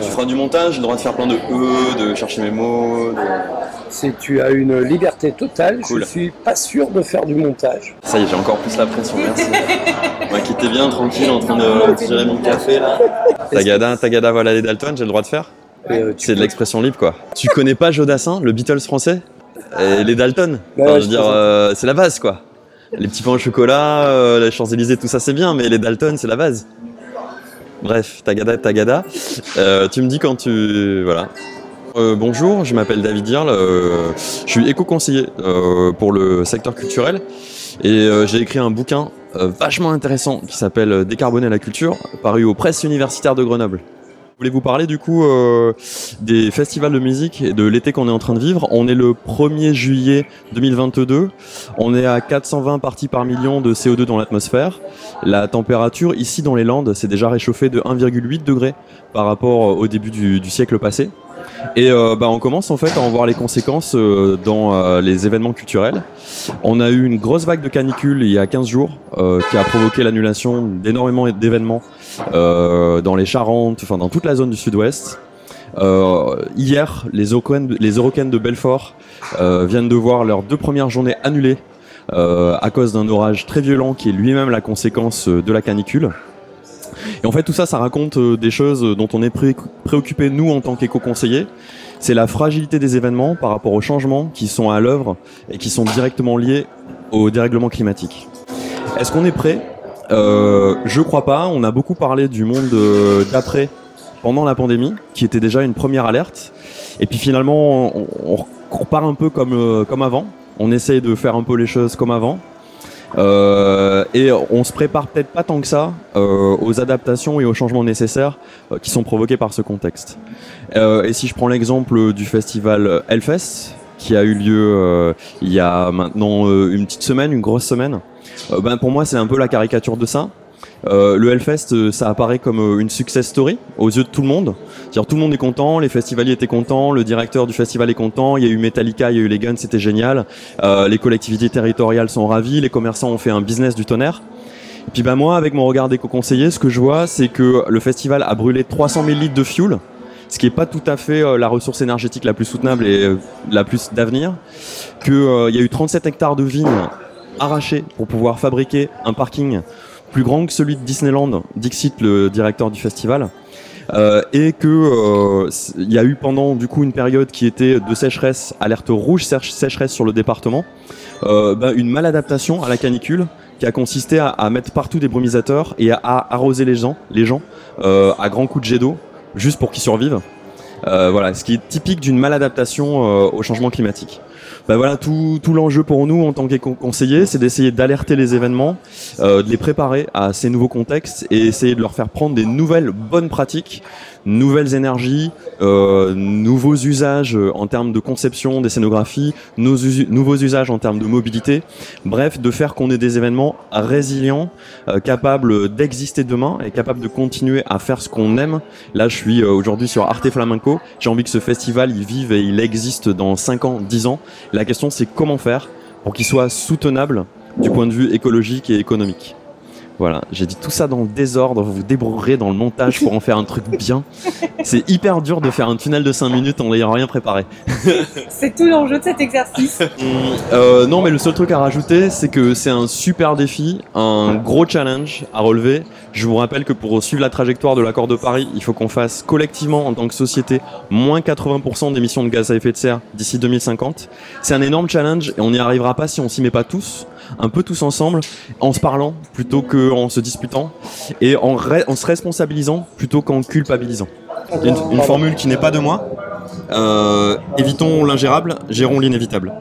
Tu feras du montage, j'ai le droit de faire plein de de chercher mes mots. Tu as une liberté totale, cool. Je suis pas sûr de faire du montage. Ça y est, j'ai encore plus la pression, merci. Moi qui étais bien tranquille en train de tirer mon café là. Tagada, voilà les Dalton, j'ai le droit de faire. C'est de l'expression libre quoi. Tu connais pas Jodassin, le Beatles français? Et les Dalton, enfin, je veux dire, c'est la base quoi. Les petits pains au chocolat, les Champs-Élysées, tout ça c'est bien, mais les Dalton c'est la base. Bref, Tagada. Tu me dis quand tu... Voilà. Bonjour, je m'appelle David Dirle, je suis éco-conseiller pour le secteur culturel et j'ai écrit un bouquin vachement intéressant qui s'appelle Décarboner la culture, paru aux presses universitaires de Grenoble. Je voulais vous parler du coup des festivals de musique et de l'été qu'on est en train de vivre. On est le 1er juillet 2022, on est à 420 parties par million de CO2 dans l'atmosphère. La température ici dans les Landes s'est déjà réchauffée de 1,8 degrés par rapport au début du siècle passé. Et on commence en fait à en voir les conséquences dans les événements culturels. On a eu une grosse vague de canicule il y a 15 jours qui a provoqué l'annulation d'énormément d'événements dans les Charentes, enfin dans toute la zone du sud-ouest. Hier, les Eurocaines de Belfort viennent de voir leurs 2 premières journées annulées à cause d'un orage très violent qui est lui-même la conséquence de la canicule. Et en fait tout ça, ça raconte des choses dont on est préoccupé nous en tant qu'éco-conseillers. C'est la fragilité des événements par rapport aux changements qui sont à l'œuvre et qui sont directement liés au dérèglement climatique. Est-ce qu'on est prêt? Je crois pas. On a beaucoup parlé du monde d'après pendant la pandémie, qui était déjà une première alerte. Et puis finalement, on repart un peu comme avant. On essaye de faire un peu les choses comme avant. Et on se prépare peut-être pas tant que ça aux adaptations et aux changements nécessaires qui sont provoqués par ce contexte. Et si je prends l'exemple du festival Hellfest qui a eu lieu il y a maintenant une petite semaine, une grosse semaine, pour moi c'est un peu la caricature de ça. Le Hellfest, ça apparaît comme une success story aux yeux de tout le monde. C'est-à-dire tout le monde est content, les festivaliers étaient contents, le directeur du festival est content, il y a eu Metallica, il y a eu les Guns, c'était génial. Les collectivités territoriales sont ravies, les commerçants ont fait un business du tonnerre. Et puis moi, avec mon regard d'éco-conseiller, ce que je vois, c'est que le festival a brûlé 300 000 litres de fuel, ce qui n'est pas tout à fait la ressource énergétique la plus soutenable et la plus d'avenir. Qu'il y a eu 37 hectares de vignes arrachées pour pouvoir fabriquer un parking plus grand que celui de Disneyland, Dixit, le directeur du festival, et que il y a eu pendant du coup une période qui était de sécheresse, alerte rouge sécheresse sur le département, une maladaptation à la canicule qui a consisté à mettre partout des brumisateurs et à arroser les gens à grands coups de jet d'eau juste pour qu'ils survivent. Voilà, ce qui est typique d'une maladaptation au changement climatique. Voilà, tout l'enjeu pour nous en tant qu'éco-conseillers, c'est d'essayer d'alerter les événements, de les préparer à ces nouveaux contextes et essayer de leur faire prendre des nouvelles bonnes pratiques, nouvelles énergies, nouveaux usages en termes de conception des scénographies, nouveaux usages en termes de mobilité. Bref, de faire qu'on ait des événements résilients, capables d'exister demain et capables de continuer à faire ce qu'on aime. Là, je suis aujourd'hui sur Arte Flamenco. J'ai envie que ce festival, il vive et il existe dans 5 ans, 10 ans. La question, c'est comment faire pour qu'il soit soutenable du point de vue écologique et économique. Voilà, j'ai dit tout ça dans le désordre, vous vous débrouillerez dans le montage pour en faire un truc bien. C'est hyper dur de faire un tunnel de 5 minutes en n'ayant rien préparé. C'est tout l'enjeu de cet exercice. Non, mais le seul truc à rajouter, c'est que c'est un super défi, un gros challenge à relever. Je vous rappelle que pour suivre la trajectoire de l'accord de Paris, il faut qu'on fasse collectivement en tant que société moins 80% d'émissions de gaz à effet de serre d'ici 2050. C'est un énorme challenge et on n'y arrivera pas si on s'y met pas tous, un peu tous ensemble, en se parlant plutôt qu'en se disputant et en se responsabilisant plutôt qu'en culpabilisant. Une formule qui n'est pas de moi. Évitons l'ingérable, gérons l'inévitable.